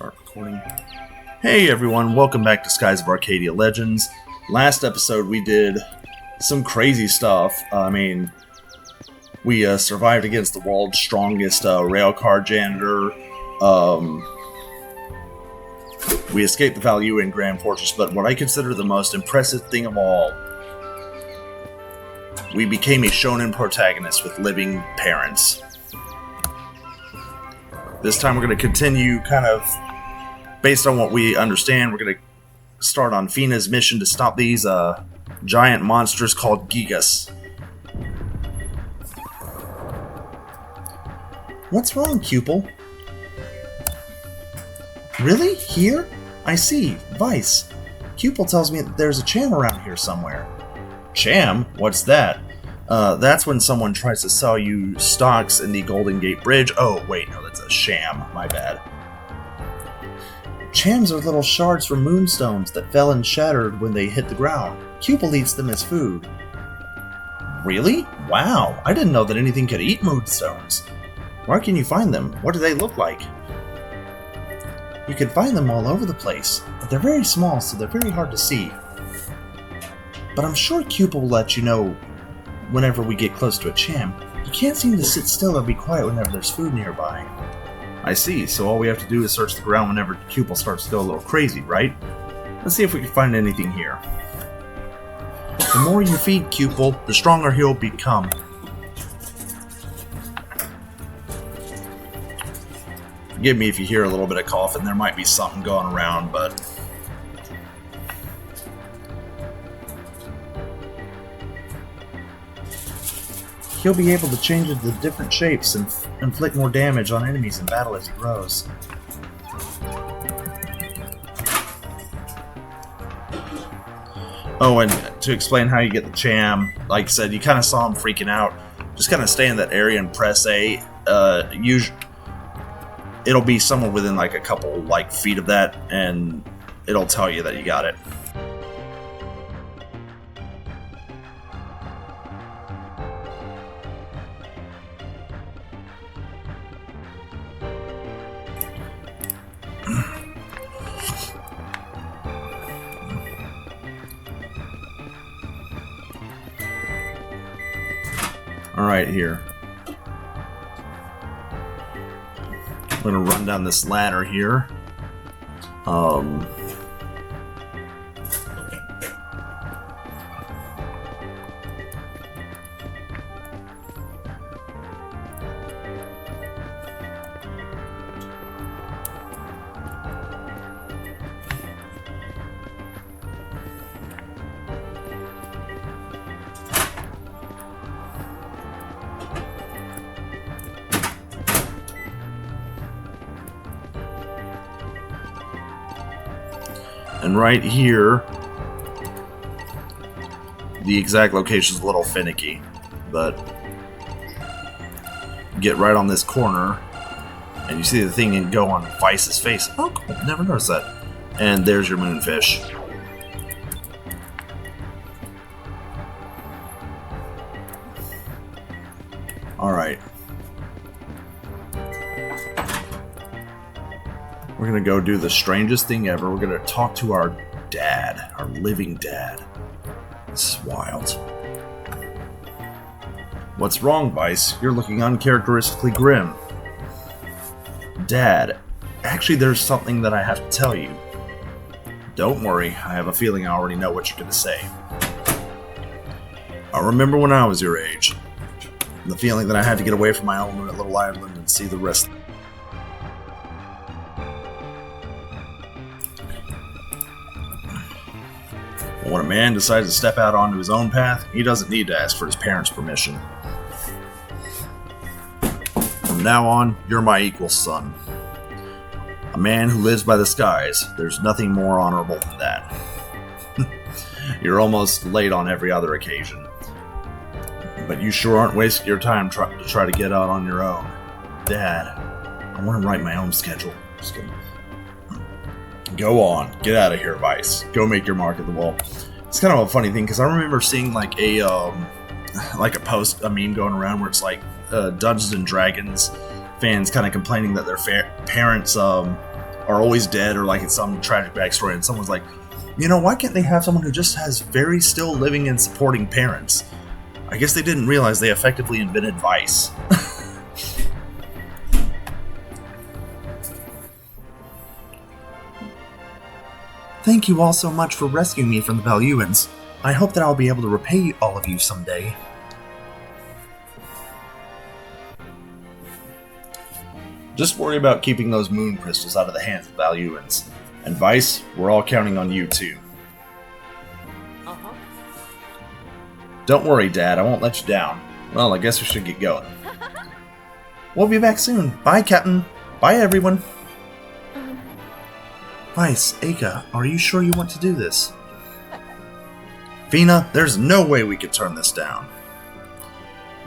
Start recording. Hey everyone, welcome back to Skies of Arcadia Legends. Last episode we did some crazy stuff. We survived against the world's strongest railcar janitor. We escaped the Value and Grand Fortress, but what I consider the most impressive thing of all, we became a shonen protagonist with living parents. This time we're going to continue kind of based on what we understand. We're going to start on Fina's mission to stop these giant monsters called Gigas. What's wrong, Cupel? Really? Here? I see. Vice. Cupel tells me that there's a cham around here somewhere. Cham? What's that? That's when someone tries to sell you stocks in the Golden Gate Bridge. Oh, wait, no, that's a sham. My bad. Chams are little shards from moonstones that fell and shattered when they hit the ground. Cupel eats them as food. Really? Wow, I didn't know that anything could eat moonstones. Where can you find them? What do they look like? You can find them all over the place, but they're very small, so they're very hard to see. But I'm sure Cupel will let you know whenever we get close to a cham. You can't seem to sit still or be quiet whenever there's food nearby. I see, so all we have to do is search the ground whenever Cupel starts to go a little crazy, right? Let's see if we can find anything here. The more you feed Cupel, the stronger he'll become. Forgive me if you hear a little bit of coughing, there might be something going around, but he'll be able to change into different shapes and inflict more damage on enemies in battle as he grows. Oh, and to explain how you get the cham, like I said, you kind of saw him freaking out. Just kind of stay in that area and press A. It'll be somewhere within like a couple feet of that, and it'll tell you that you got it. Alright, here. I'm gonna run down this ladder here. And right here, the exact location is a little finicky, but get right on this corner, and you see the thing and go on Vice's face. Oh, cool. Never noticed that. And there's your moonfish. Alright. We're gonna go do the strangest thing ever. We're gonna talk to our dad, our living dad. This is wild. What's wrong, Vice? You're looking uncharacteristically grim. Dad, actually there's something that I have to tell you. Don't worry, I have a feeling I already know what you're gonna say. I remember when I was your age. The feeling that I had to get away from my own little island and see the rest. When a man decides to step out onto his own path, he doesn't need to ask for his parents' permission. From now on, you're my equal son. A man who lives by the skies. There's nothing more honorable than that. You're almost late on every other occasion. But you sure aren't wasting your time to try to get out on your own. Dad, I want to write my own schedule. Just kidding. Go on, get out of here, Vice. Go make your mark at the wall. It's kind of a funny thing because I remember seeing like a meme going around where it's like Dungeons and Dragons fans kind of complaining that their parents are always dead, or like it's some tragic backstory, and someone's like, you know, why can't they have someone who just has very still living and supporting parents? I guess they didn't realize they effectively invented Vice. Thank you all so much for rescuing me from the Belluans. I hope that I'll be able to repay all of you someday. Just worry about keeping those moon crystals out of the hands of the Belluans. And Vice, we're all counting on you too. Don't worry, Dad, I won't let you down. Well, I guess we should get going. We'll be back soon. Bye, Captain. Bye, everyone. Vice, Aka, are you sure you want to do this? Fina, there's no way we could turn this down.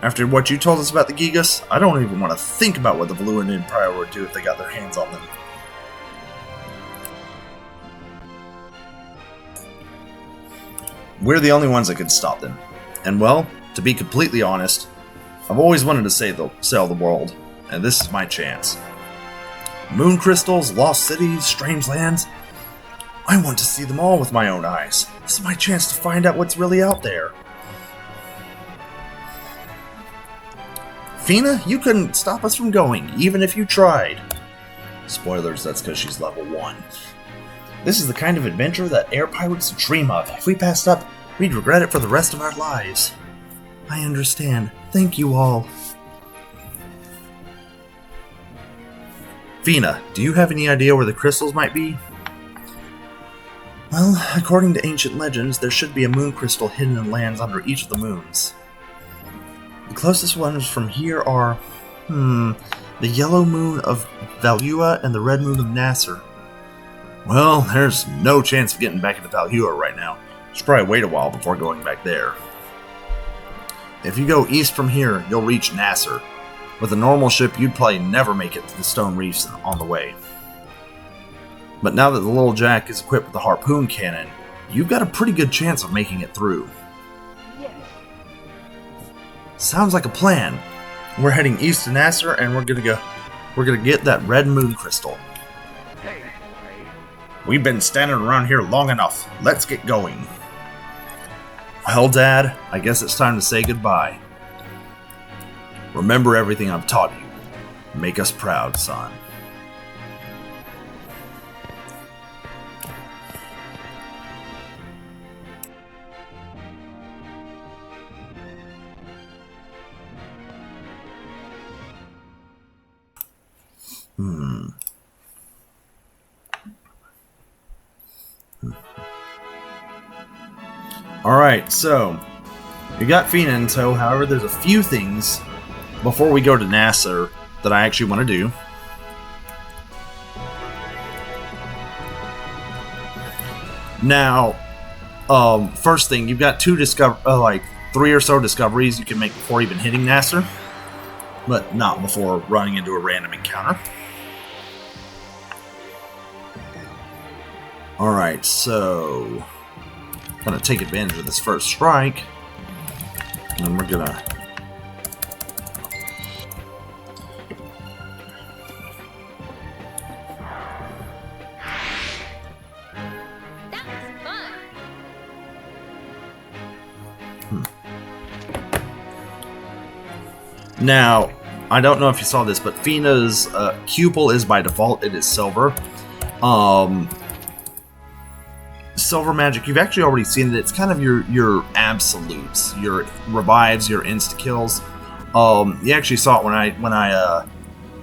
After what you told us about the Gigas, I don't even want to think about what the Valuan Empire would do if they got their hands on them. We're the only ones that could stop them. And well, to be completely honest, I've always wanted to sell the world, and this is my chance. Moon crystals, lost cities, strange lands. I want to see them all with my own eyes. This is my chance to find out what's really out there. Fina, you couldn't stop us from going, even if you tried. Spoilers, that's because she's level 1. This is the kind of adventure that air pirates dream of. If we passed up, we'd regret it for the rest of our lives. I understand. Thank you all. Fina, do you have any idea where the crystals might be? Well, according to ancient legends, there should be a moon crystal hidden in lands under each of the moons. The closest ones from here are, the yellow moon of Valua and the red moon of Nasser. Well, there's no chance of getting back into Valua right now. Should probably wait a while before going back there. If you go east from here, you'll reach Nasser. With a normal ship, you'd probably never make it to the stone reefs on the way. But now that the Little Jack is equipped with the harpoon cannon, you've got a pretty good chance of making it through. Yes. Sounds like a plan. We're heading east to Nasser, and we're gonna get that red moon crystal. Hey. We've been standing around here long enough. Let's get going. Well, Dad, I guess it's time to say goodbye. Remember everything I've taught you. Make us proud, son. Alright, so we got Fina in tow. However, there's a few things before we go to Nasser that I actually want to do. Now, first thing, you've got 3 or so discoveries you can make before even hitting Nasser, but not before running into a random encounter. Alright, so gonna take advantage of this first strike, and we're gonna Now, I don't know if you saw this, but Fina's cupel is by default, it is silver. Silver magic, you've actually already seen it. It's kind of your absolutes, your revives, your insta kills. You actually saw it when I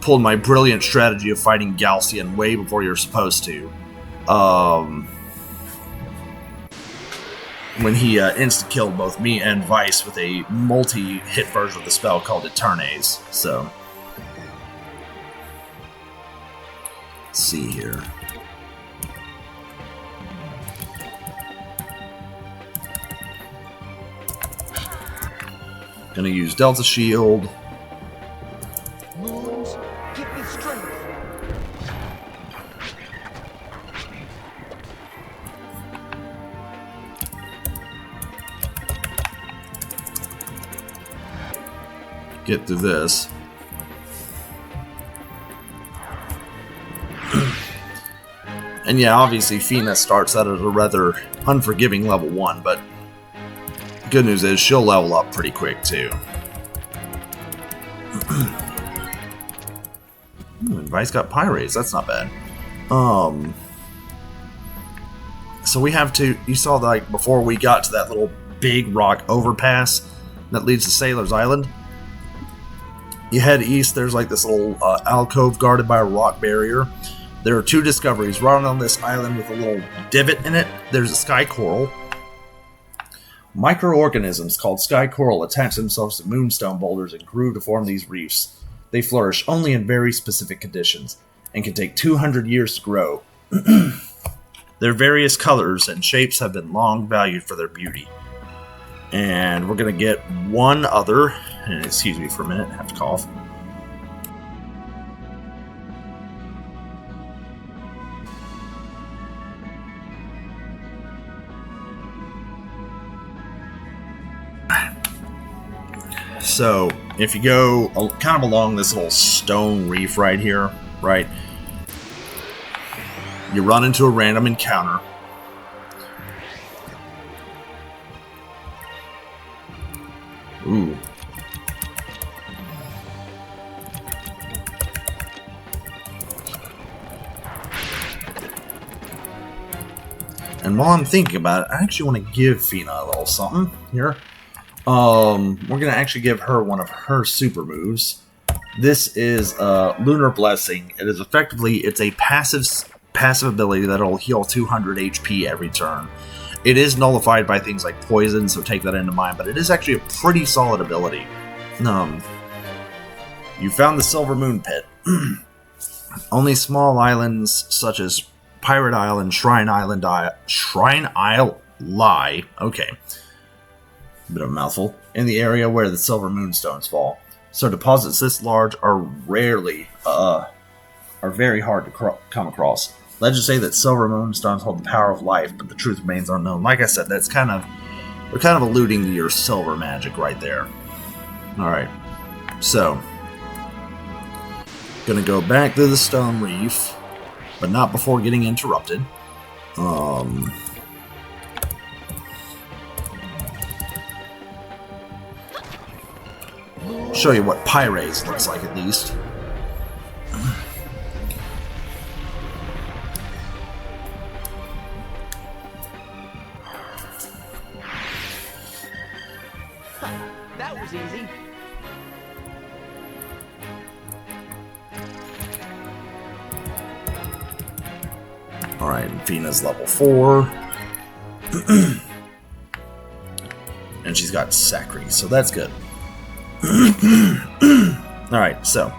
pulled my brilliant strategy of fighting Galcian way before you're supposed to. When he insta-killed both me and Vice with a multi-hit version of the spell called Eternes. So, let's see here. Gonna use Delta Shield. Moons, give me strength. Get through this. And yeah, obviously Fina starts out at a rather unforgiving level 1, but good news is she'll level up pretty quick too. Vice got Pyrates, that's not bad. So we have to, you saw like before we got to that little big rock overpass that leads to Sailor's Island. You head east, there's like this little alcove guarded by a rock barrier. There are 2 discoveries. Right on this island with a little divot in it, there's a sky coral. Microorganisms called sky coral attach themselves to moonstone boulders and grew to form these reefs. They flourish only in very specific conditions and can take 200 years to grow. Their various colors and shapes have been long valued for their beauty. And we're going to get one other, and excuse me for a minute, I have to cough. So, if you go kind of along this little stone reef right here, right, you run into a random encounter. Ooh. And while I'm thinking about it, I actually want to give Fina a little something here. We're going to actually give her one of her super moves. This is Lunar Blessing. It is effectively, it's a passive ability that'll heal 200 HP every turn. It is nullified by things like poison, so take that into mind, but it is actually a pretty solid ability. You found the Silver Moon Pit. Only small islands such as Pirate Island, Shrine Isle lie. Okay. Bit of a mouthful. In the area where the silver moonstones fall. So deposits this large are very hard to come across. Legends say that silver moonstones hold the power of life, but the truth remains unknown. Like I said, we're kind of alluding to your silver magic right there. Alright. So, gonna go back to the stone reef, but not before getting interrupted. Show you what Pyrates looks like at least. That was easy. Alright, Fina's level 4. And she's got Sacri, so that's good. Alright, so.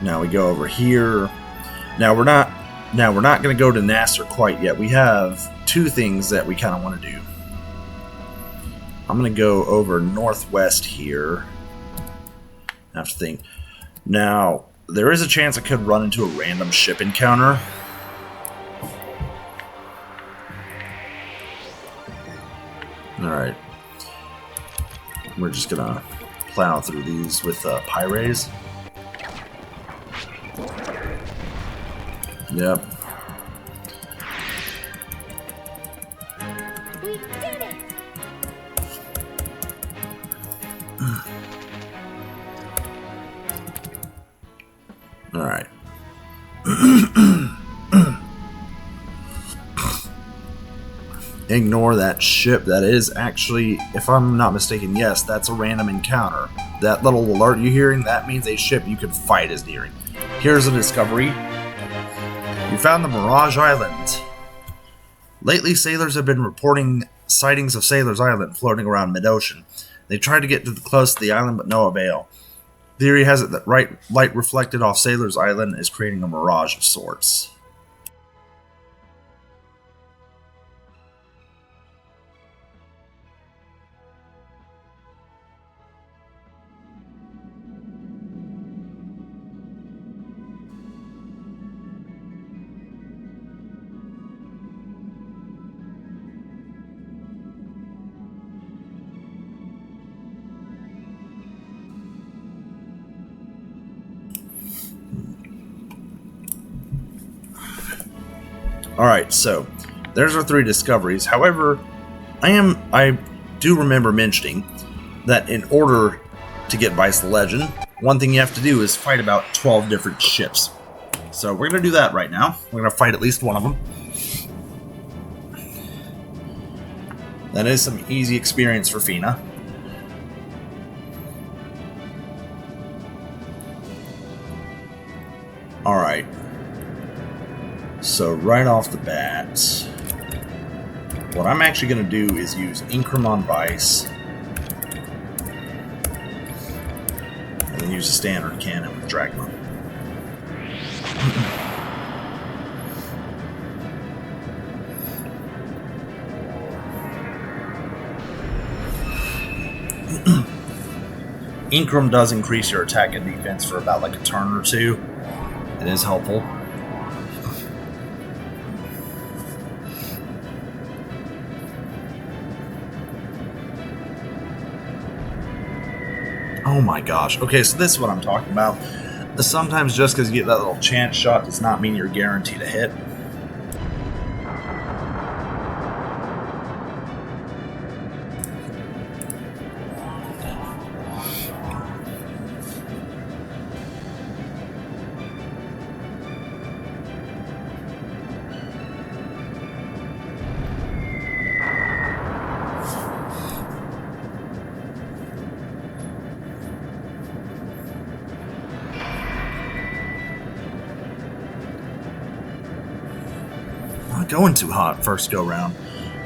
Now we go over here. Now we're not going to go to Nasser quite yet. We have 2 things that we kind of want to do. I'm going to go over northwest here. I have to think. Now, there is a chance I could run into a random ship encounter. Alright. We're just going to plow through these with Pyrates. Yep. We did it! Alright. Ignore that ship. That is actually, if I'm not mistaken, yes, that's a random encounter. That little alert you're hearing, that means a ship you could fight is nearing. Here's a discovery. You found the Mirage Island. Lately, sailors have been reporting sightings of Sailor's Island floating around mid-ocean. They tried to get close to the island, but no avail. Theory has it that light reflected off Sailor's Island is creating a mirage of sorts. Alright, so there's our 3 discoveries. However, I do remember mentioning that in order to get Vice the Legend, one thing you have to do is fight about 12 different ships. So we're going to do that right now. We're going to fight at least one of them. That is some easy experience for Fina. Alright. So right off the bat, what I'm actually going to do is use Incrum on Vice. And then use a standard cannon with Drachma. Incrum does increase your attack and defense for about like a turn or two. It is helpful. Oh my gosh. Okay, so this is what I'm talking about. Sometimes just because you get that little chance shot does not mean you're guaranteed a hit. Going too hot first go round.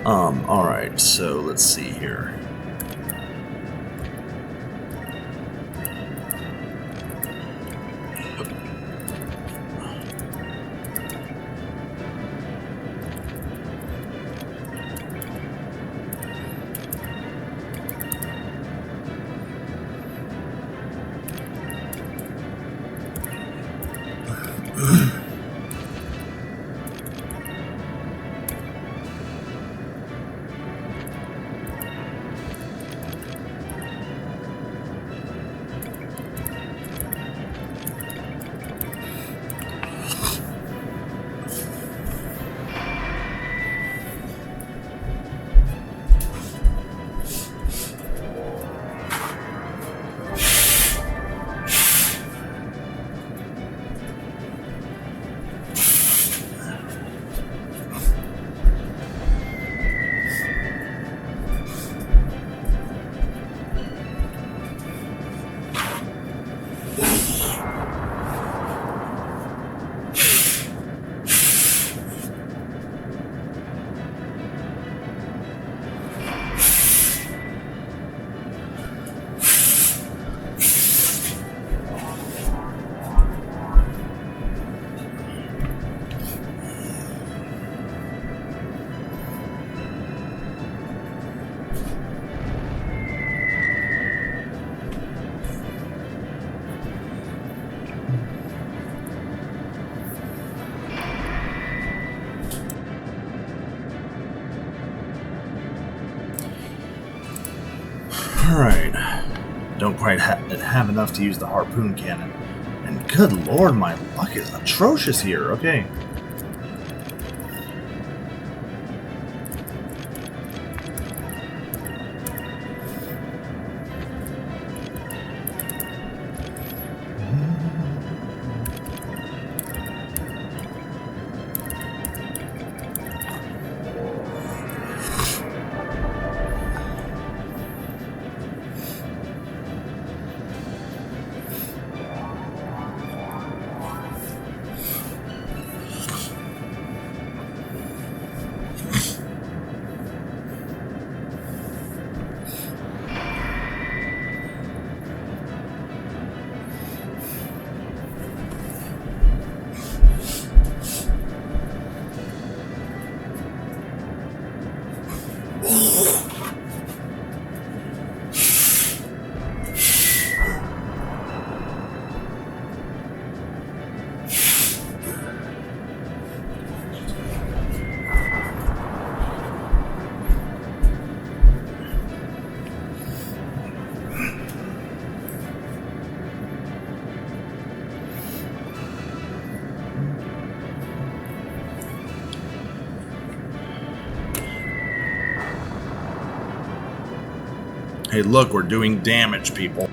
Alright, so let's see here. Alright. Don't quite have enough to use the harpoon cannon. And good lord, my luck is atrocious here. Okay. Hey, look, we're doing damage, people.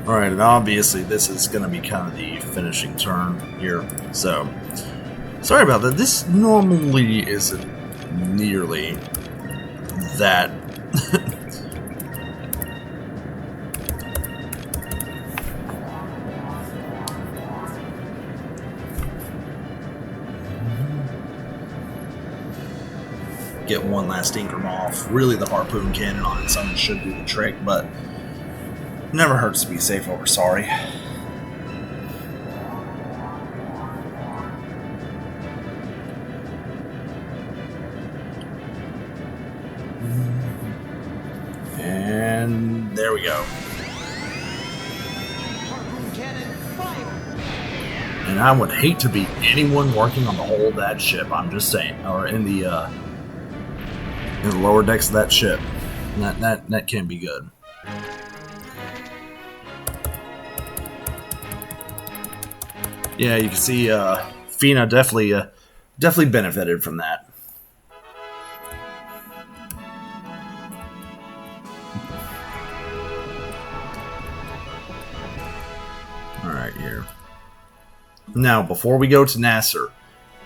Alright, and obviously this is going to be kind of the finishing turn here, so sorry about that. This normally isn't nearly that get one last Ingram off. Really, the harpoon cannon on its own should do the trick, but never hurts to be safe over sorry. There we go. Harpoon cannon, fire! And I would hate to be anyone working on the hull of that ship. I'm just saying, or in the lower decks of that ship. That can be good. Yeah, you can see Fina definitely benefited from that. Alright, here. Now, before we go to Nasser,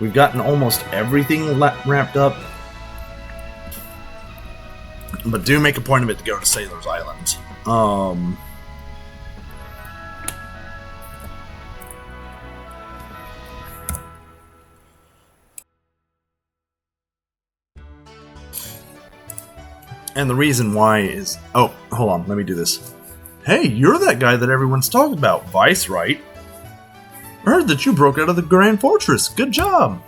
we've gotten almost everything wrapped up. But do make a point of it to go to Sailor's Island. And the reason why is... Oh, hold on, let me do this. Hey, you're that guy that everyone's talking about, Vice, right? I heard that you broke out of the Grand Fortress. Good job!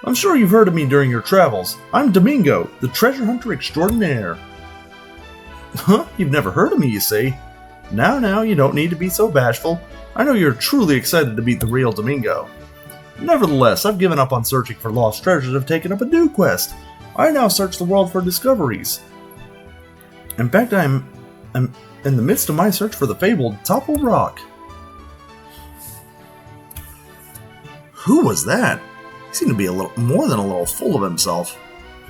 I'm sure you've heard of me during your travels. I'm Domingo, the treasure hunter extraordinaire. Huh? You've never heard of me, you say? Now, you don't need to be so bashful. I know you're truly excited to meet the real Domingo. Nevertheless, I've given up on searching for lost treasures and have taken up a new quest. I now search the world for discoveries. In fact, I'm in the midst of my search for the fabled Topple Rock. Who was that? He seemed to be a little more than a little full of himself.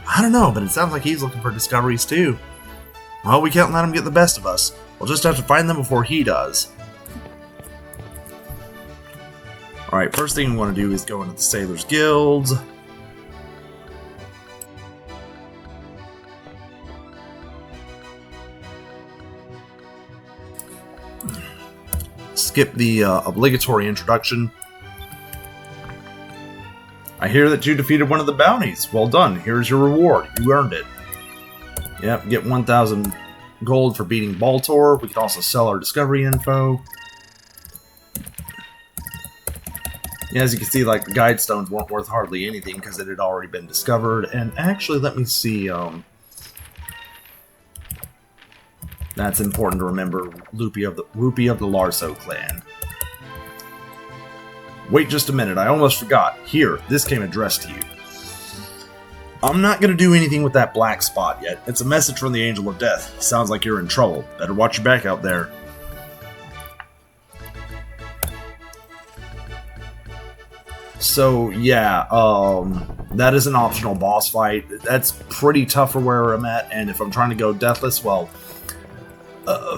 I don't know, but it sounds like he's looking for discoveries too. Well, we can't let him get the best of us. We'll just have to find them before he does. Alright, first thing we want to do is go into the Sailors Guild. Skip the obligatory introduction. I hear that you defeated one of the bounties. Well done. Here's your reward. You earned it. Yep, get 1,000 gold for beating Baltor. We can also sell our discovery info. Yeah, as you can see, like, the guide stones weren't worth hardly anything because it had already been discovered. And actually, let me see. That's important to remember. Rupee of the Larso clan. Wait just a minute, I almost forgot. Here, this came addressed to you. I'm not going to do anything with that black spot yet. It's a message from the Angel of Death. Sounds like you're in trouble. Better watch your back out there. So, yeah, that is an optional boss fight. That's pretty tough for where I'm at, and if I'm trying to go deathless, well...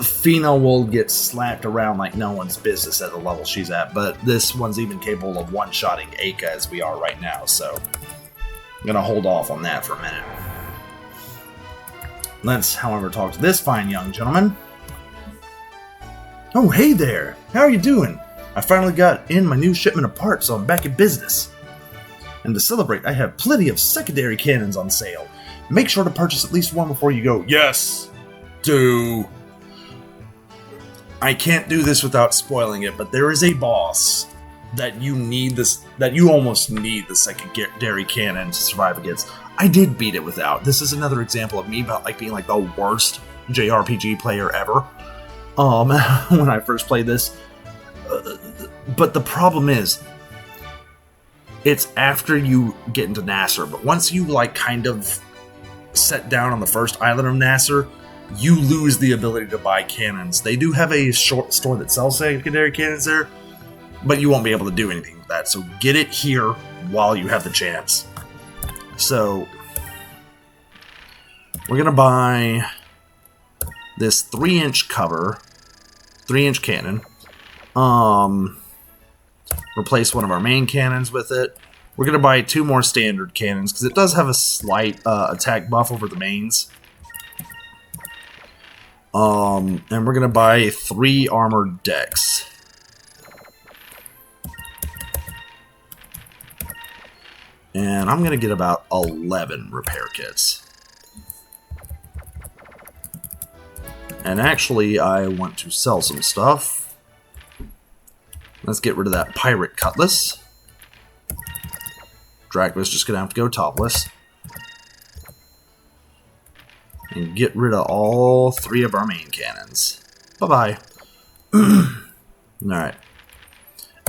Fina will get slapped around like no one's business at the level she's at, but this one's even capable of one-shotting Aika as we are right now, so I'm gonna hold off on that for a minute. Let's, however, talk to this fine young gentleman. Oh, hey there! How are you doing? I finally got in my new shipment of parts, so I'm back in business. And to celebrate, I have plenty of secondary cannons on sale. Make sure to purchase at least one before you go. Yes! Do... I can't do this without spoiling it, but there is a boss that you need this, that you almost need the secondary cannon to survive against. I did beat it without. This is another example of me about like being like the worst JRPG player ever. When I first played this, but the problem is, it's after you get into Nasser. But once you like kind of set down on the first island of Nasser, you lose the ability to buy cannons. They do have a short store that sells secondary cannons there, but you won't be able to do anything with that. So get it here while you have the chance. So we're gonna buy this 3-inch cover, 3-inch cannon. Replace one of our main cannons with it. We're gonna buy 2 more standard cannons because it does have a slight attack buff over the mains. And we're gonna buy 3 armored decks. And I'm gonna get about 11 repair kits. And actually, I want to sell some stuff. Let's get rid of that pirate cutlass. Drachma's just gonna have to go topless. And get rid of all 3 of our main cannons. Bye-bye. Alright.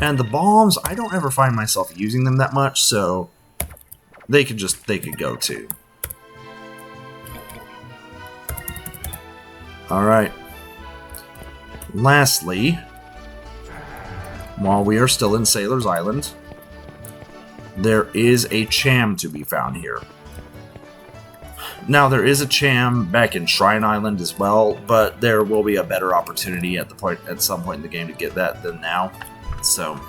And the bombs, I don't ever find myself using them that much, so they could go too. Alright. Lastly, while we are still in Sailor's Island, there is a Cham to be found here. Now, there is a Cham back in Shrine Island as well, but there will be a better opportunity at some point in the game to get that than now. So,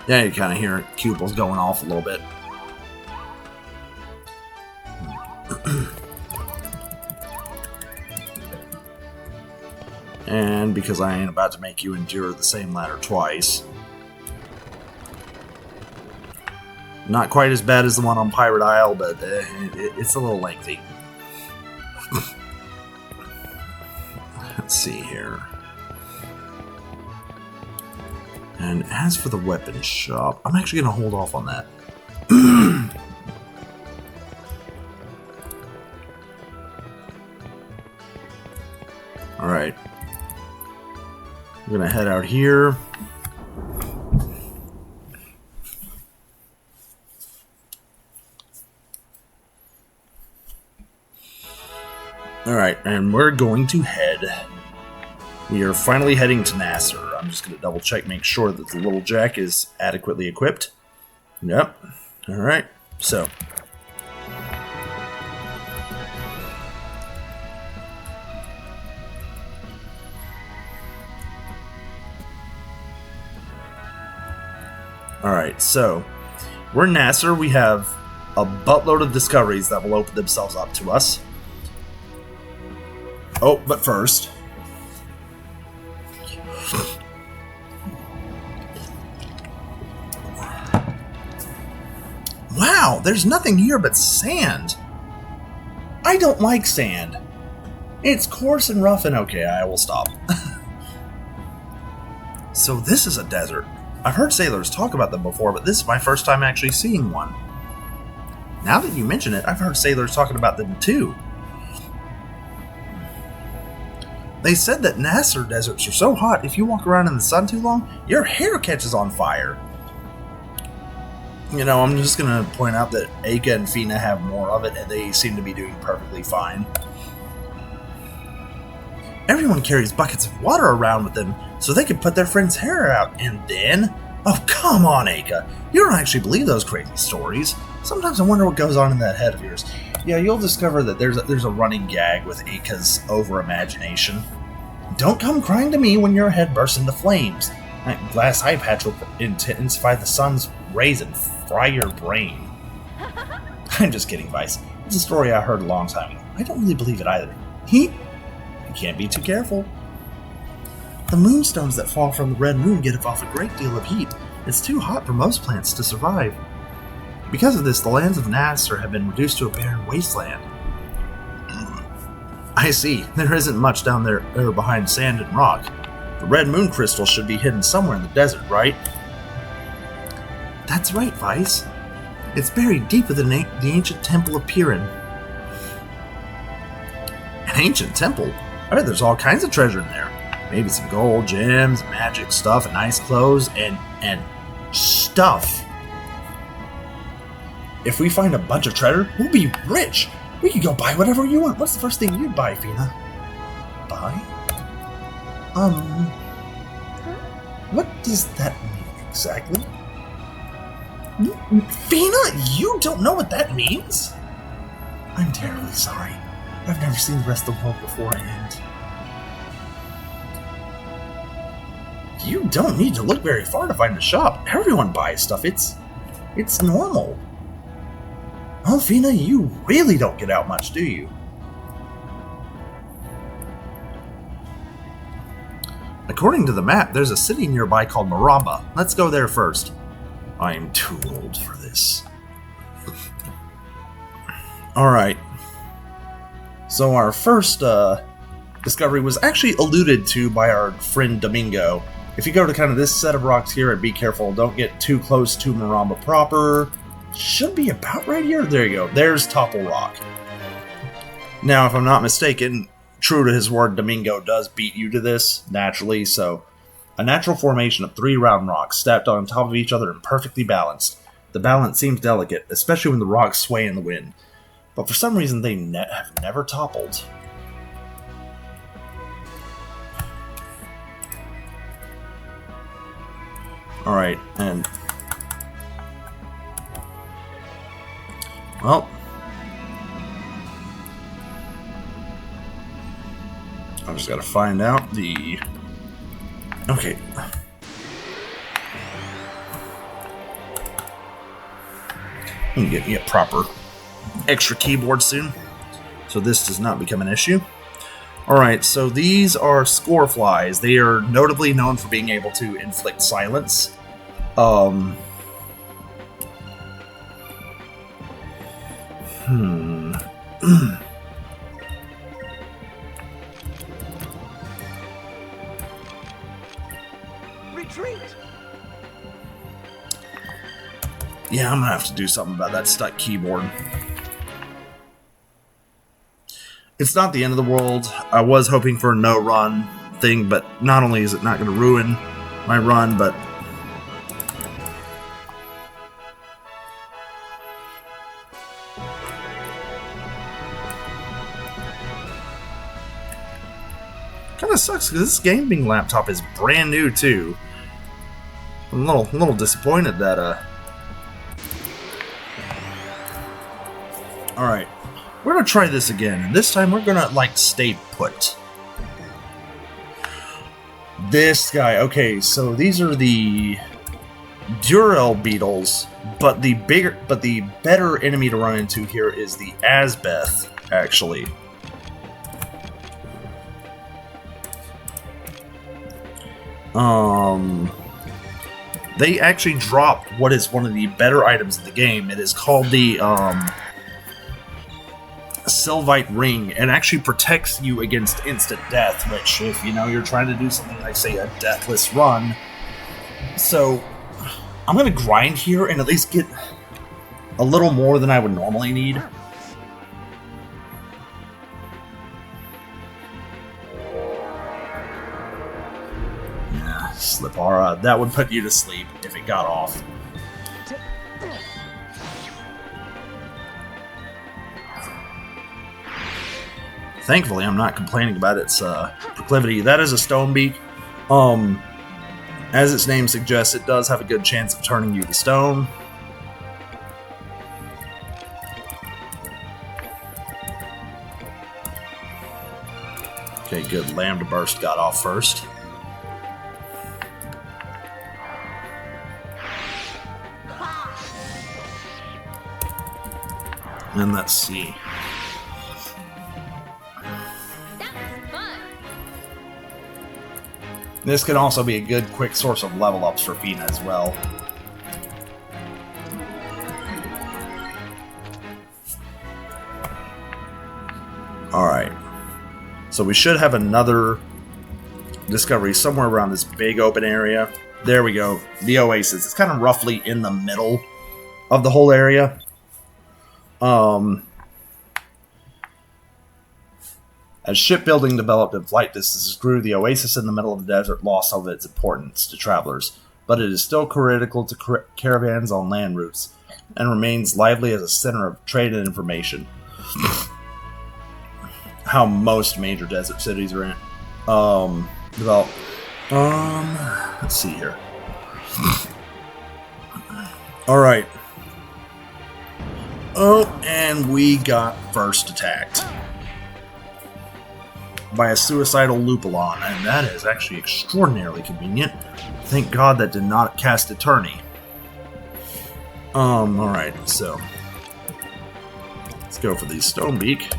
yeah, you kind of hear Cupils going off a little bit. And because I ain't about to make you endure the same ladder twice. Not quite as bad as the one on Pirate Isle, but it's a little lengthy. Let's see here. And as for the weapon shop, I'm actually going to hold off on that. Alright. We're going to head out here. Alright, and we're going to head. We are finally heading to Nasser. I'm just going to double check, make sure that the little jack is adequately equipped. Yep. Alright, so. Alright, so. We're in Nasser. We have a buttload of discoveries that will open themselves up to us. Oh, but first. Wow, there's nothing here but sand. I don't like sand. It's coarse and rough and okay, I will stop. So this is a desert. I've heard sailors talk about them before, but this is my first time actually seeing one. Now that you mention it, I've heard sailors talking about them too. They said that Nasser deserts are so hot, if you walk around in the sun too long, your hair catches on fire. You know, I'm just going to point out that Aika and Fina have more of it, and they seem to be doing perfectly fine. Everyone carries buckets of water around with them, so they can put their friend's hair out, and then... Oh, come on, Aika. You don't actually believe those crazy stories. Sometimes I wonder what goes on in that head of yours. Yeah, you'll discover that there's a running gag with Aika's over-imagination. Don't come crying to me when your head bursts into flames. That glass eye patch will intensify the sun's rays and fry your brain. I'm just kidding, Vice. It's a story I heard a long time ago. I don't really believe it either. You can't be too careful. The moonstones that fall from the red moon get off a great deal of heat. It's too hot for most plants to survive. Because of this, the lands of Nasser have been reduced to a barren wasteland. I see. There isn't much down there behind sand and rock. The red moon crystal should be hidden somewhere in the desert, right? That's right, Vice. It's buried deep within the ancient temple of Piran. An ancient temple? I bet there's all kinds of treasure in there. Maybe some gold, gems, magic stuff, and nice clothes, and stuff. If we find a bunch of treasure, we'll be rich. We could go buy whatever you want. What's the first thing you'd buy, Fina? Buy? What does that mean exactly? Fina, you don't know what that means? I'm terribly sorry. I've never seen the rest of the world beforehand. You don't need to look very far to find a shop. Everyone buys stuff. It's normal. Oh, Fina, you really don't get out much, do you? According to the map, there's a city nearby called Maramba. Let's go there first. I'm too old for this. Alright. So our first discovery was actually alluded to by our friend Domingo. If you go to kind of this set of rocks here, and be careful, don't get too close to Maramba proper. should be about right here. There you go. There's Topple Rock. Now, if I'm not mistaken, true to his word, Domingo does beat you to this, naturally, so... A natural formation of 3 round rocks, stacked on top of each other and perfectly balanced. The balance seems delicate, especially when the rocks sway in the wind. But for some reason, they have never toppled. Alright, and... Well... I just gotta find out the... Okay. I'm gonna get me a proper extra keyboard soon, so this does not become an issue. Alright, so these are scoreflies. They are notably known for being able to inflict silence. Retreat! Yeah, I'm gonna have to do something about that stuck keyboard. It's not the end of the world. I was hoping for a no-run thing, but not only is it not going to ruin my run, but... Kind of sucks, because this gaming laptop is brand new, too. I'm a little disappointed that, Alright. We're gonna try this again, and this time we're gonna, like, stay put. This guy, okay, so these are the Durell beetles, but the better enemy to run into here is the Asbeth, actually. They actually drop what is one of the better items in the game. It is called the, Sylvite Ring, and actually protects you against instant death, which, if you know you're trying to do something like, say, a deathless run. So, I'm gonna grind here and at least get a little more than I would normally need. Yeah, Slipara, that would put you to sleep if it got off. Thankfully, I'm not complaining about its proclivity. That is a stone beak. As its name suggests, it does have a good chance of turning you to stone. Okay, good. Lambda Burst got off first. And let's see. This can also be a good, quick source of level-ups for Fina as well. Alright. So we should have another discovery somewhere around this big open area. There we go. The Oasis. It's kind of roughly in the middle of the whole area. As shipbuilding developed and flight distances grew, the oasis in the middle of the desert lost some of its importance to travelers, but it is still critical to caravans on land routes, and remains lively as a center of trade and information. How most major desert cities are in. Let's see here. Alright. Oh, and we got first attacked by a suicidal Lupulon, and that is actually extraordinarily convenient. Thank God that did not cast Eternity. Alright, so let's go for the Stonebeak.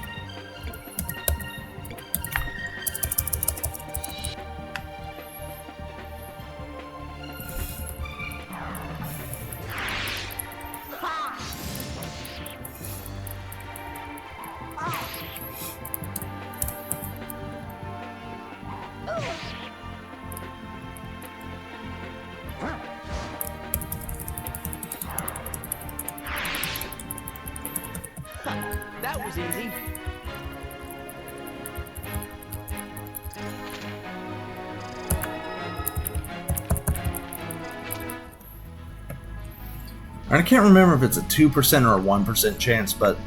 was easy. And I can't remember if it's a 2% or a 1% chance, but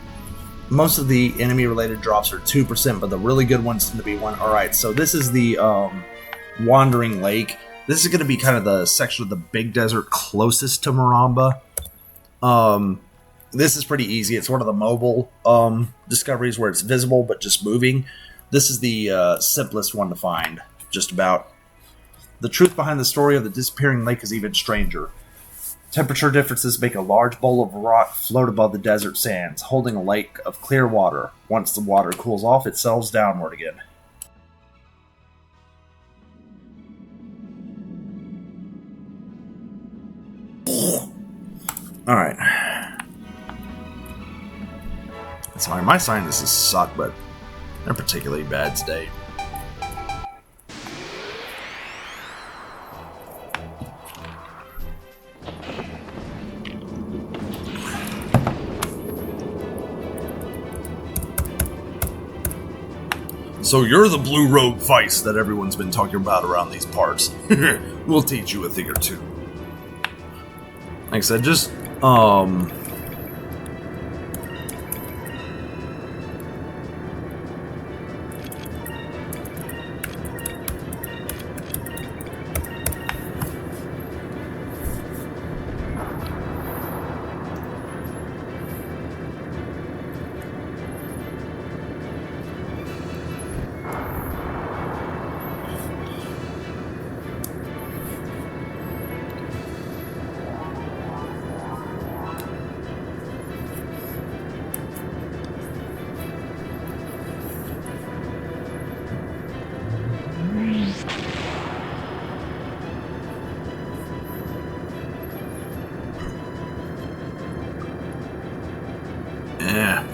most of the enemy-related drops are 2%, but the really good ones tend to be 1. Alright, so this is the Wandering Lake. This is going to be kind of the section of the big desert closest to Maramba. This is pretty easy. It's one of the mobile discoveries where it's visible but just moving. This is the simplest one to find, just about. The truth behind the story of the disappearing lake is even stranger. Temperature differences make a large bowl of rock float above the desert sands, holding a lake of clear water. Once the water cools off, it settles downward again. Alright. Sorry, my sinuses suck, but they're particularly bad today. So you're the blue rogue vice that everyone's been talking about around these parts. We'll teach you a thing or two. Like I said, just, yeah.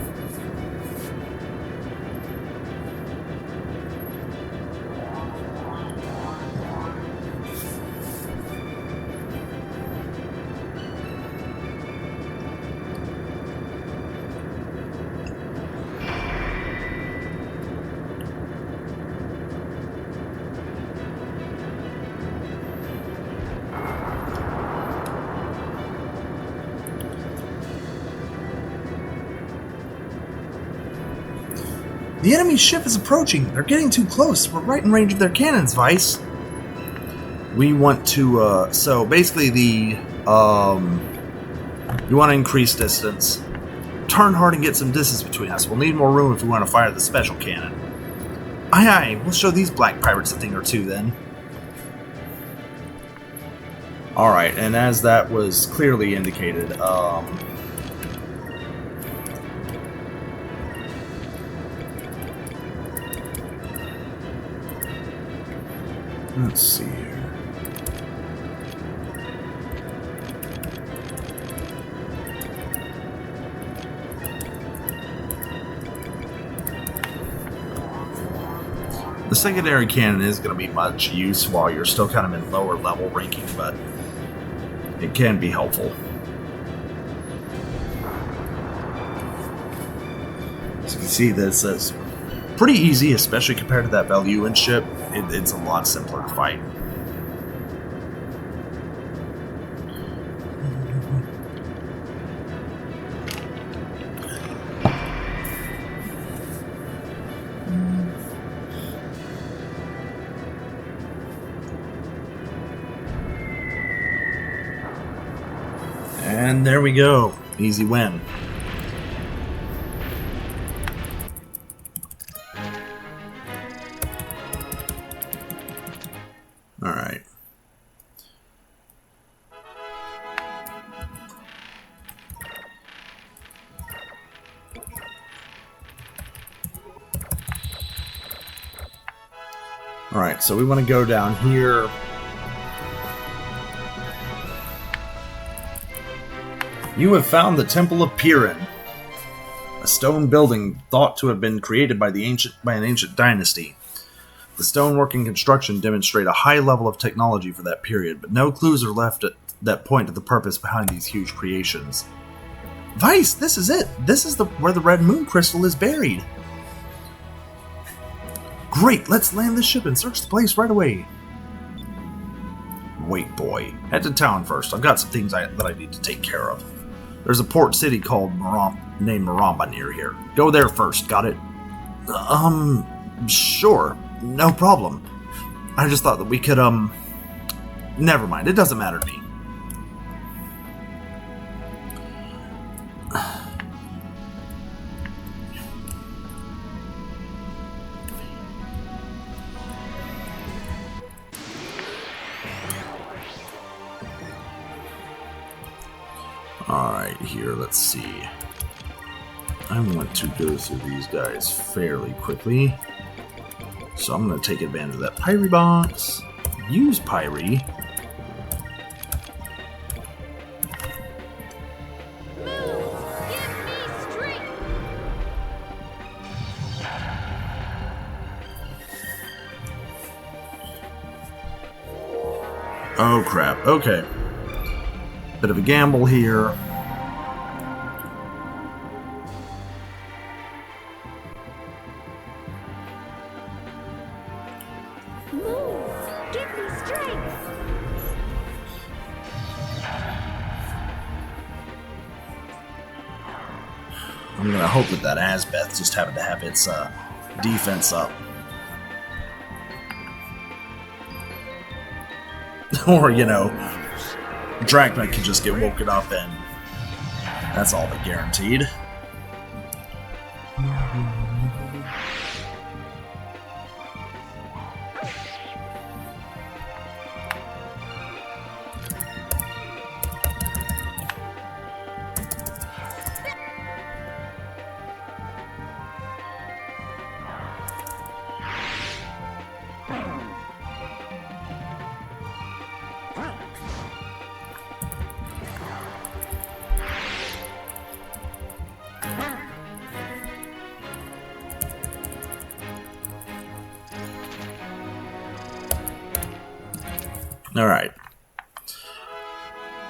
The enemy ship is approaching. They're getting too close. We're right in range of their cannons, Vice. We want to, so basically you want to increase distance. Turn hard and get some distance between us. We'll need more room if we want to fire the special cannon. Aye aye, we'll show these black pirates a thing or two then. Alright, and as that was clearly indicated, let's see here. The secondary cannon is going to be much use while you're still kind of in lower level ranking, but it can be helpful. As you can see, this is pretty easy, especially compared to that Belluan ship. It's a lot simpler to fight. And there we go. Easy win. Alright. Alright, so we want to go down here. You have found the Temple of Piran, a stone building thought to have been created by an ancient dynasty. The stonework and construction demonstrate a high level of technology for that period, but no clues are left that point to the purpose behind these huge creations. Vice, this is it. This is where the red moon crystal is buried. Great, let's land this ship and search the place right away. Wait, boy. Head to town first. I've got some things that I need to take care of. There's a port city called named Maramba near here. Go there first, got it? Sure. No problem. I just thought that we could, never mind. It doesn't matter to me. Alright, here, let's see. I want to go through these guys fairly quickly. So I'm going to take advantage of that Pyre box. Use Pyre. Oh crap, okay. Bit of a gamble here. Give me strength. I'm gonna hope that Asbeth just happened to have its defense up. Or, you know, Drachma could just get woken up and that's all but guaranteed. Alright.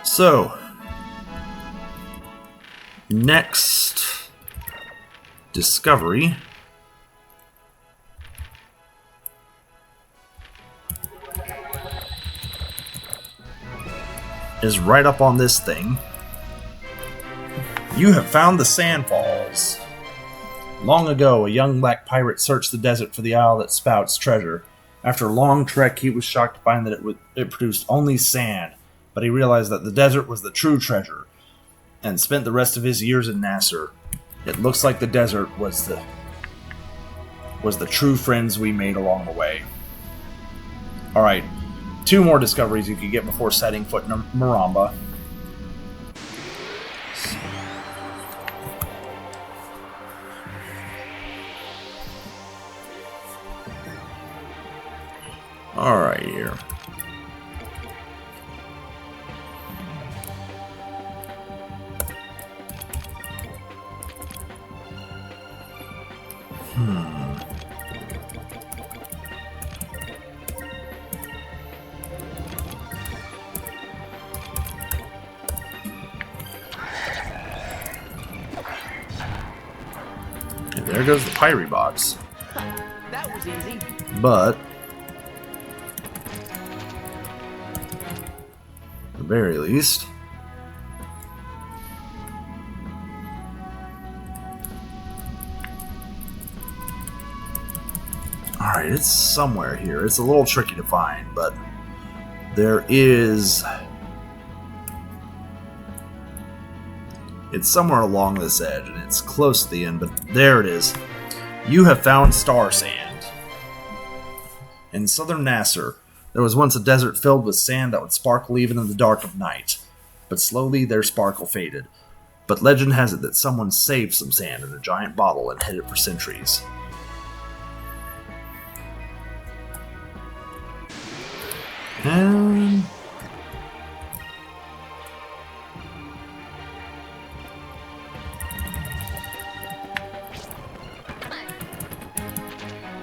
So, next discovery is right up on this thing. You have found the Sand Falls. Long ago, a young black pirate searched the desert for the isle that spouts treasure. After a long trek, he was shocked to find that it produced only sand, but he realized that the desert was the true treasure, and spent the rest of his years in Nasser. It looks like the desert was the true friends we made along the way. Alright, 2 more discoveries you could get before setting foot in Maramba. Alright, here. And there goes the Pyre box. That was easy. But at the very least, alright, it's somewhere here. It's a little tricky to find, but there is... It's somewhere along this edge, and it's close to the end, but there it is. You have found star sand. In southern Nasser, there was once a desert filled with sand that would sparkle even in the dark of night. But slowly their sparkle faded. But legend has it that someone saved some sand in a giant bottle and hid it for centuries. And...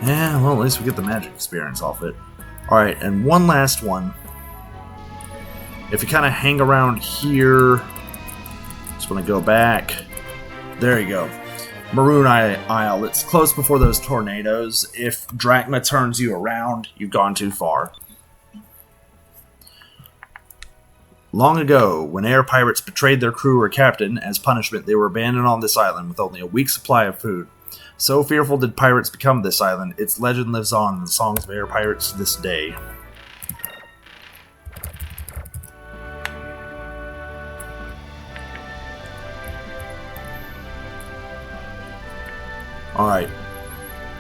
yeah, well, at least we get the magic experience off it. Alright, and one last one. If you kind of hang around here, Just want to go back. There you go. Maroon Isle. It's close before those tornadoes. If Drachma turns you around, you've gone too far. Long ago, when air pirates betrayed their crew or captain, as punishment, they were abandoned on this island with only a week's supply of food. So fearful did pirates become of this island, its legend lives on in the songs of air pirates to this day. Alright,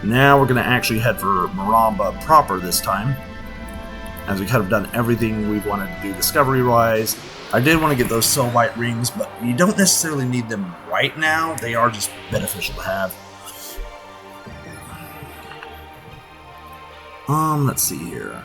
now we're going to actually head for Maramba proper this time, as we kind of done everything we wanted to do discovery-wise. I did want to get those Sylvite rings, but you don't necessarily need them right now. They are just beneficial to have. Let's see here.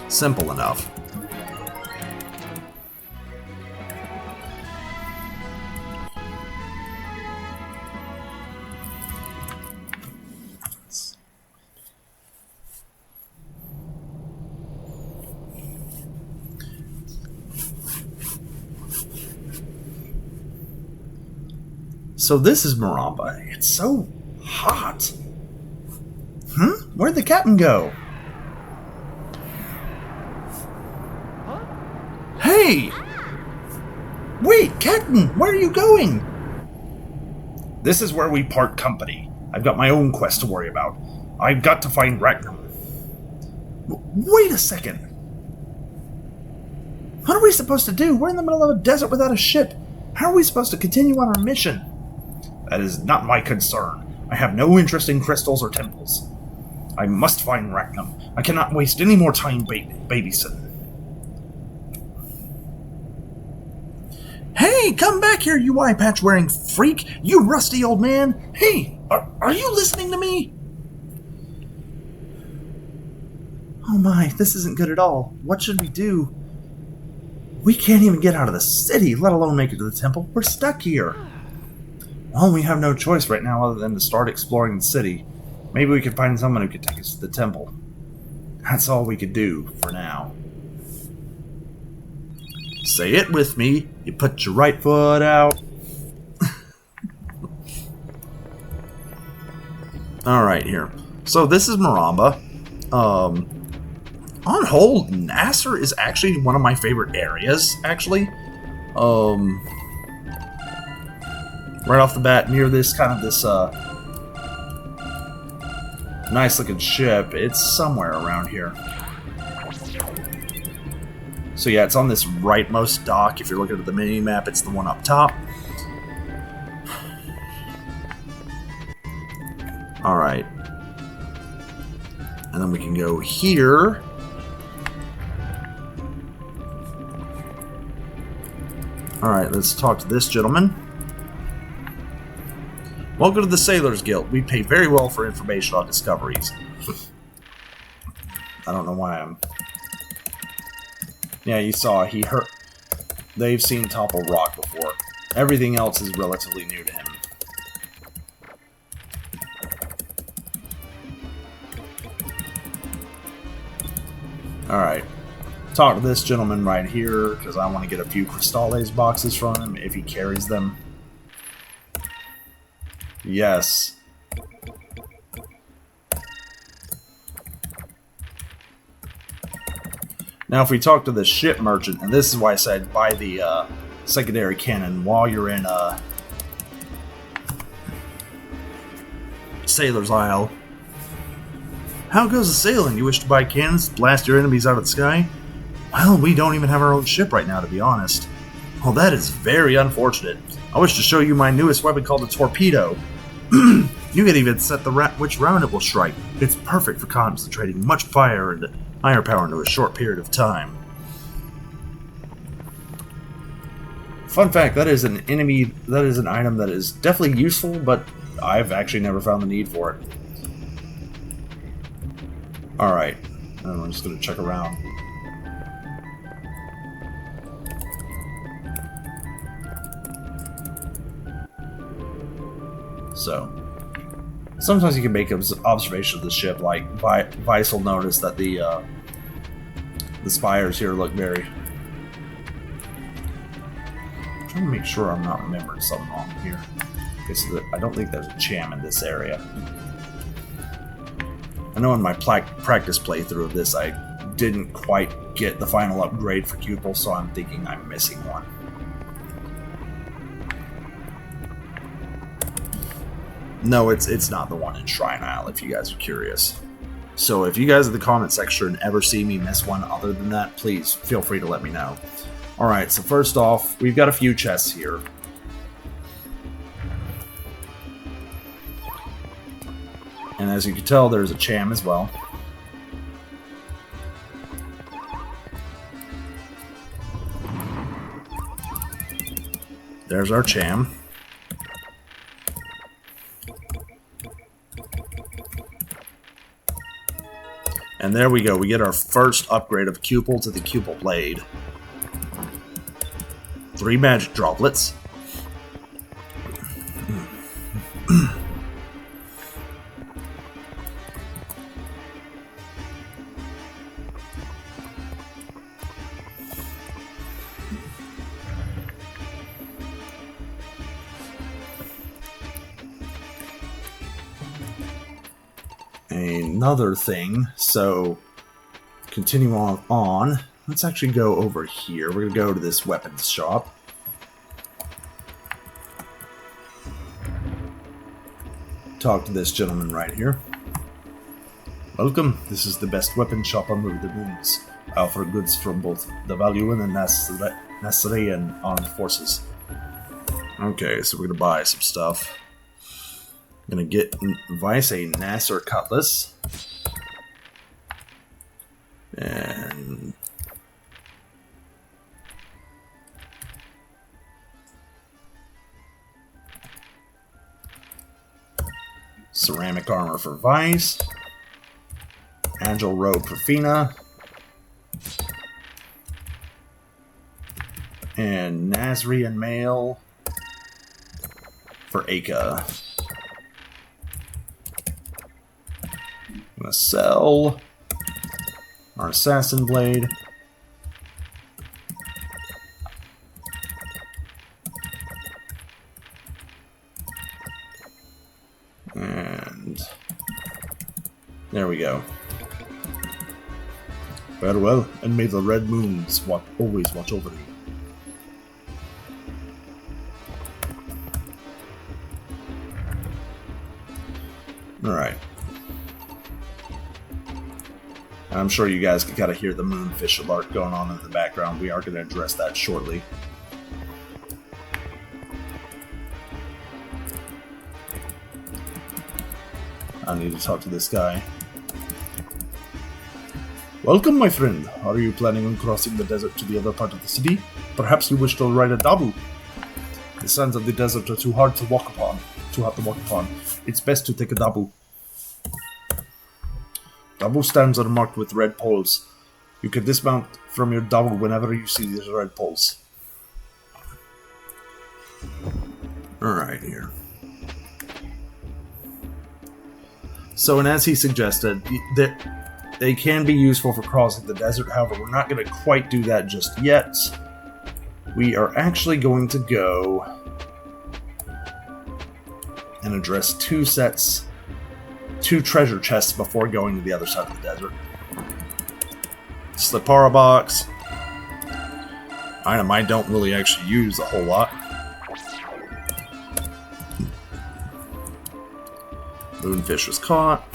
Simple enough. So this is Maramba. It's so hot. Where'd the captain go? Hey! Wait, Captain, where are you going? This is where we part company. I've got my own quest to worry about. I've got to find Ragnar. Wait a second. What are we supposed to do? We're in the middle of a desert without a ship. How are we supposed to continue on our mission? That is not my concern. I have no interest in crystals or temples. I must find Ragnar. I cannot waste any more time babysitting. Hey, come back here, you eye patch wearing freak! You rusty old man! Hey, are you listening to me? Oh my, this isn't good at all. What should we do? We can't even get out of the city, let alone make it to the temple. We're stuck here. Well, we have no choice right now other than to start exploring the city. Maybe we could find someone who could take us to the temple. That's all we could do for now. Say it with me. You put your right foot out. Alright, here. So this is Maramba. On whole, Nasser is actually one of my favorite areas, actually. Right off the bat, near this kind of this nice looking ship, it's somewhere around here. So yeah, it's on this rightmost dock. If you're looking at the mini-map, it's the one up top. Alright. And then we can go here. Alright, let's talk to this gentleman. Welcome to the Sailors Guild. We pay very well for information on discoveries. I don't know why I'm... Yeah, you saw, he hurt. They've seen Topple Rock before. Everything else is relatively new to him. Alright. Talk to this gentleman right here, because I want to get a few Crystales boxes from him, if he carries them. Yes. Now, if we talk to the ship merchant, and this is why I said buy the secondary cannon while you're in Sailor's Isle. How goes the sailing? You wish to buy cannons to blast your enemies out of the sky? Well, we don't even have our own ship right now, to be honest. Well, that is very unfortunate. I wish to show you my newest weapon called a torpedo. You can even set the which round it will strike. It's perfect for concentrating much fire and firepower into a short period of time. Fun fact, that is an item that is definitely useful, but I've actually never found the need for it. Alright, I'm just going to check around. So sometimes you can make observation of the ship, like Vice will notice that the spires here look very... I'm trying to make sure I'm not remembering something wrong here. Okay, so I don't think there's a cham in this area. I know in my practice playthrough of this, I didn't quite get the final upgrade for Cupel, so I'm thinking I'm missing one. No, it's not the one in Shrine Isle, if you guys are curious. So if you guys in the comment section ever see me miss one other than that, please feel free to let me know. Alright, so first off, we've got a few chests here. And as you can tell, there's a cham as well. There's our cham. And there we go. We get our first upgrade of Cupel to the Cupel Blade. 3 magic droplets. Another thing, so continue on. Let's actually go over here. We're gonna go to this weapons shop. Talk to this gentleman right here. Welcome. This is the best weapon shop under the moons. I offer goods from both the Valuan and Nasrian armed forces. Okay, so we're gonna buy some stuff. I'm gonna get Vice a Nasser Cutlass. And ceramic armor for Vice. Agile robe for Fina. And Nasrian mail for Aka. I'm gonna sell our assassin blade. And there we go. Farewell, and may the red moons always watch over you. Alright. I'm sure you guys can kind of hear the moonfish alert going on in the background. We are going to address that shortly. I need to talk to this guy. Welcome, my friend. Are you planning on crossing the desert to the other part of the city? Perhaps you wish to ride a dabu. The sands of the desert are too hard to walk upon. It's best to take a dabu. Dabu stands are marked with red poles. You can dismount from your dabu whenever you see these red poles. Alright, here. So, and as he suggested, they can be useful for crossing the desert. However, we're not going to quite do that just yet. We are actually going to go and address two treasure chests before going to the other side of the desert. Slipara box. Item I don't really actually use a whole lot. Moonfish was caught.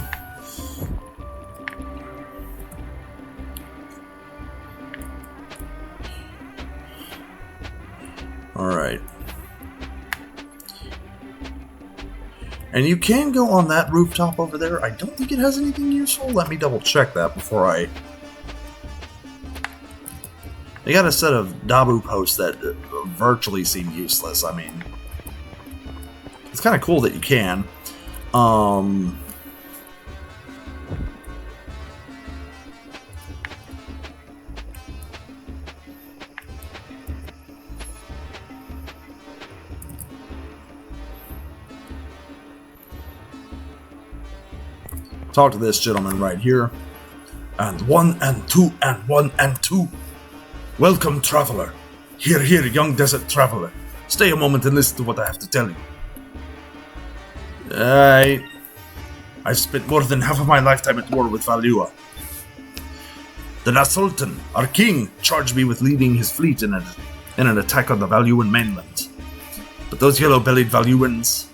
Alright. And you can go on that rooftop over there. I don't think it has anything useful. Let me double check that before I... They got a set of Dabu posts that virtually seem useless. I mean, it's kind of cool that you can. Talk to this gentleman right here. And 1 and 2 and 1 and 2. Welcome, traveler. Here, young desert traveler. Stay a moment and listen to what I have to tell you. I've spent more than half of my lifetime at war with Valua. The Sultan, our king, charged me with leading his fleet in an attack on the Valuan mainland. But those yellow-bellied Valuans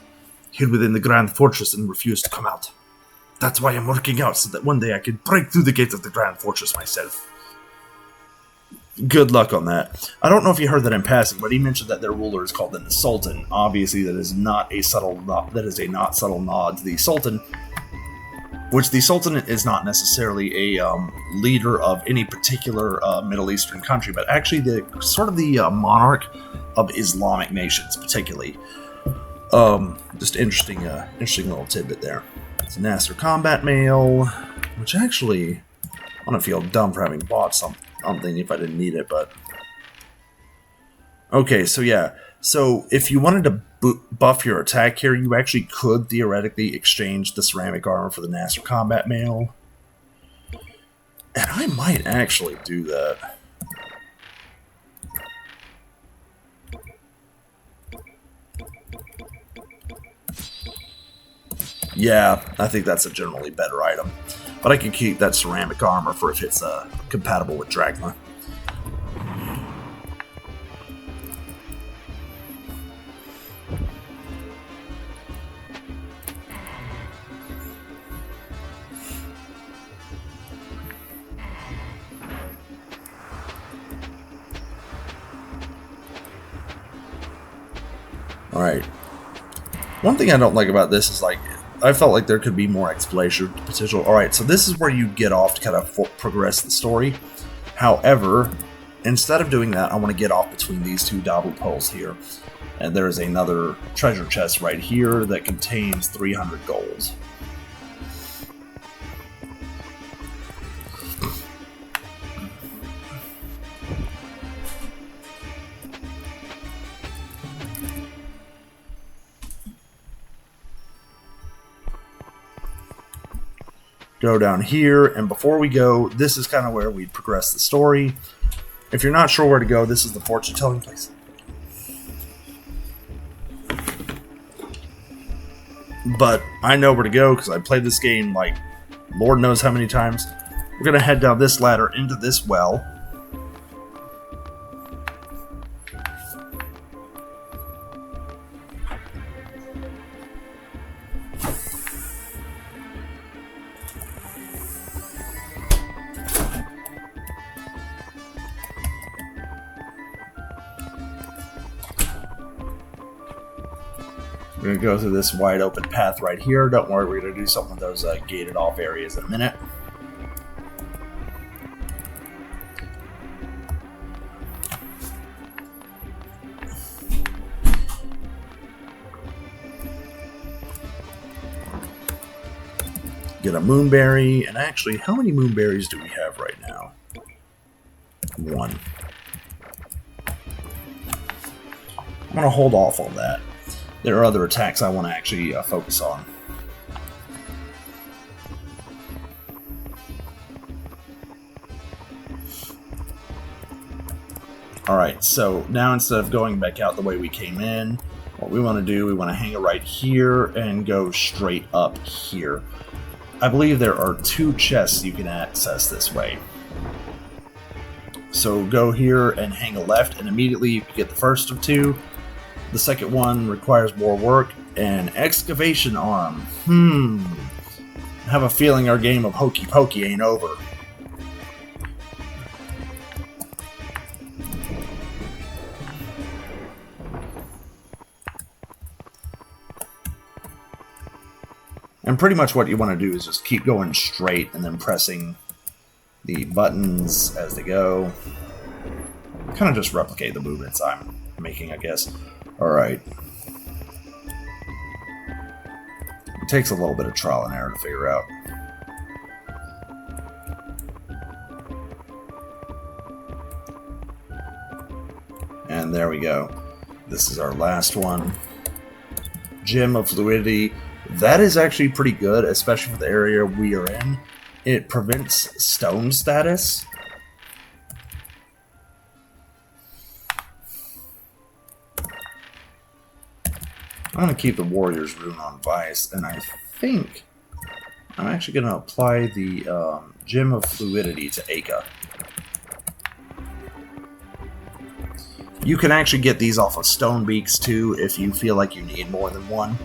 hid within the Grand Fortress and refused to come out. That's why I'm working out, so that one day I can break through the gates of the Grand Fortress myself. Good luck on that. I don't know if you heard that in passing, but he mentioned that their ruler is called the Sultan. Obviously, that is not a subtle nod to the Sultan, which the Sultan is not necessarily a leader of any particular Middle Eastern country, but actually the monarch of Islamic nations, particularly. Just interesting little tidbit there. It's a Nasser combat mail, which actually, I don't feel dumb for having bought something if I didn't need it, but... Okay, so yeah. So if you wanted to buff your attack here, you actually could theoretically exchange the ceramic armor for the Nasser combat mail. And I might actually do that. Yeah, I think that's a generally better item. But I can keep that ceramic armor for if it's compatible with Drachma. Alright. One thing I don't like about this is, like, I felt like there could be more exploration potential. Alright, so this is where you get off to kind of progress the story. However, instead of doing that, I want to get off between these two double poles here. And there is another treasure chest right here that contains 300 gold. Go down here, and before we go, this is kind of where we progress the story. If you're not sure where to go, this is the fortune-telling place. But I know where to go because I played this game like Lord knows how many times. We're going to head down this ladder into this well. We're going to go through this wide open path right here. Don't worry, we're going to do some of those gated off areas in a minute. Get a moonberry, and actually, how many moonberries do we have right now? 1. I'm going to hold off on that. There are other attacks I want to actually focus on. Alright, so now instead of going back out the way we came in, what we want to do, we want to hang it right here and go straight up here. I believe there are 2 chests you can access this way. So go here and hang a left, and immediately you can get the first of 2. The second one requires more work. An excavation arm. I have a feeling our game of hokey pokey ain't over. And pretty much what you want to do is just keep going straight and then pressing the buttons as they go. Kind of just replicate the movements I'm making, I guess. Alright. It takes a little bit of trial and error to figure out. And there we go. This is our last one. Gem of Fluidity. That is actually pretty good, especially for the area we are in. It prevents stone status. I'm going to keep the Warrior's Rune on Vice, and I think I'm actually going to apply the Gem of Fluidity to Aka. You can actually get these off of stone beaks too if you feel like you need more than one.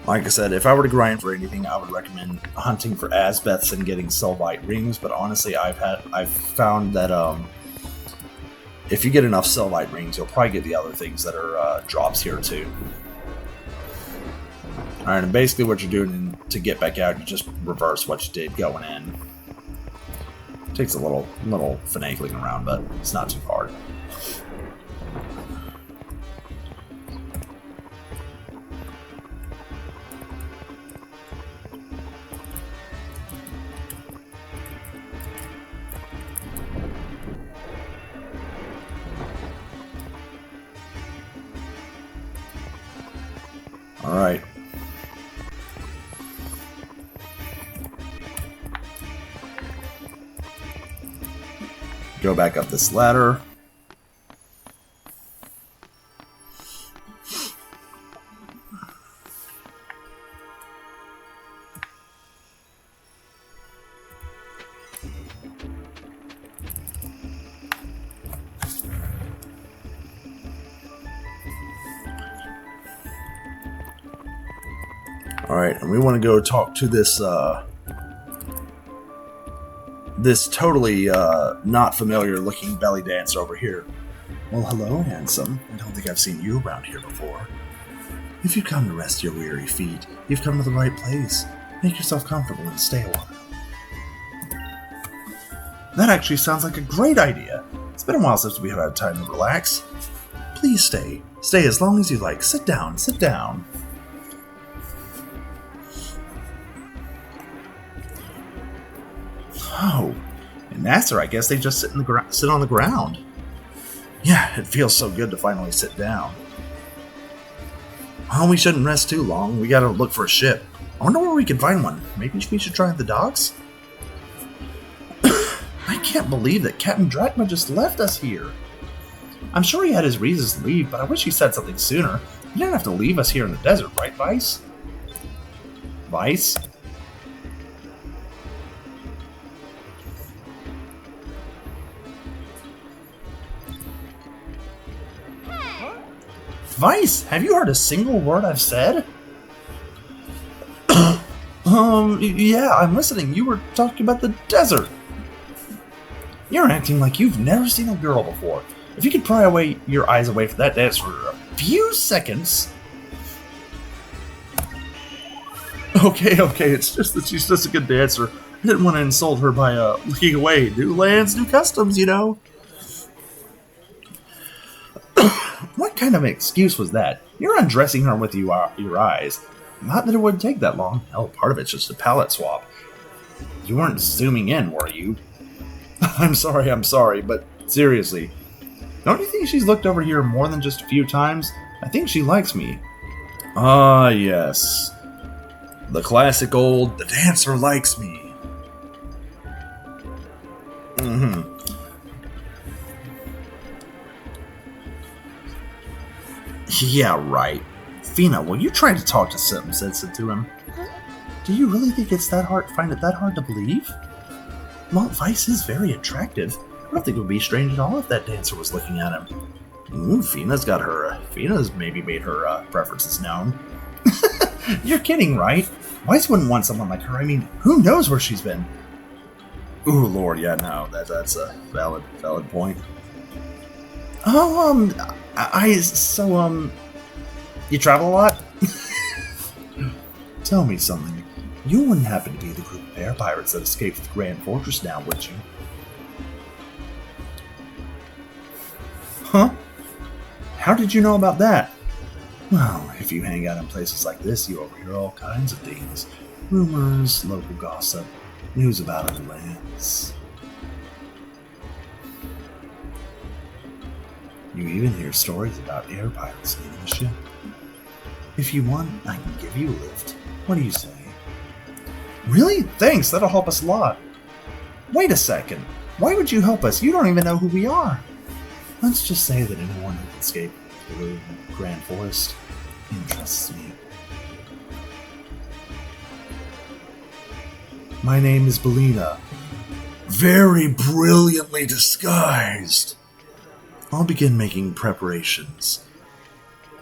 Like I said, if I were to grind for anything, I would recommend hunting for Asbeths and getting Selvite rings. But honestly, I've found that if you get enough Selvite rings, you'll probably get the other things that are drops here too. All right, and basically what you're doing to get back out, you just reverse what you did going in. Takes a little finagling around, but it's not too hard. All right. Go back up this ladder. Alright, and we want to go talk to this, this totally, not familiar looking belly dancer over here. Well, hello, handsome. I don't think I've seen you around here before. If you come to rest your weary feet, you've come to the right place. Make yourself comfortable and stay a while. That actually sounds like a great idea. It's been a while since we have had time to relax. Please stay. Stay as long as you like. Sit down, sit down. Oh, in Nasser, I guess they just sit on the ground. Yeah, it feels so good to finally sit down. Oh, we shouldn't rest too long. We gotta look for a ship. I wonder where we can find one. Maybe we should try the docks? I can't believe that Captain Drachma just left us here. I'm sure he had his reasons to leave, but I wish he said something sooner. He didn't have to leave us here in the desert, right, Vice? Vice? Vice, have you heard a single word I've said? Yeah, I'm listening. You were talking about the desert. You're acting like you've never seen a girl before. If you could pry your eyes away from that dance for a few seconds... Okay, it's just that she's just a good dancer. I didn't want to insult her by looking away. New lands, new customs, you know? What kind of an excuse was that? You're undressing her with your eyes. Not that it would take that long. Hell, part of it's just a palette swap. You weren't zooming in, were you? I'm sorry, but seriously. Don't you think she's looked over here more than just a few times? I think she likes me. Ah, yes. The classic old, the dancer likes me. Mm-hmm. Yeah, right. Fina, will you try to talk to something sensitive to him? Do you really think it's that hard? Find it that hard to believe? Well, Vice is very attractive. I don't think it would be strange at all if that dancer was looking at him. Ooh, Fina's maybe made her preferences known. You're kidding, right? Vice wouldn't want someone like her. I mean, who knows where she's been? Ooh, Lord, yeah, no, that's a valid point. Oh, you travel a lot? Tell me something. You wouldn't happen to be the group of air pirates that escaped the Grand Fortress now, would you? Huh? How did you know about that? Well, if you hang out in places like this, you overhear all kinds of things. Rumors, local gossip, news about other lands. You even hear stories about air pirates leaving the ship. If you want, I can give you a lift. What do you say? Really? Thanks, that'll help us a lot. Wait a second. Why would you help us? You don't even know who we are. Let's just say that anyone who can escape the Grand Forest interests me. My name is Belleza. Very brilliantly disguised. I'll begin making preparations.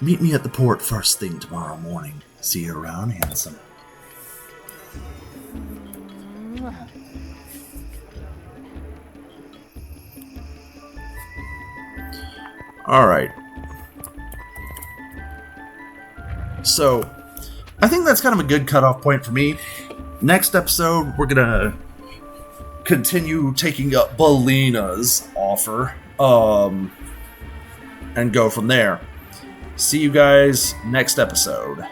Meet me at the port first thing tomorrow morning. See you around, handsome. Alright. So, I think that's kind of a good cutoff point for me. Next episode, we're gonna continue taking up Belleza's offer, and go from there. See you guys next episode.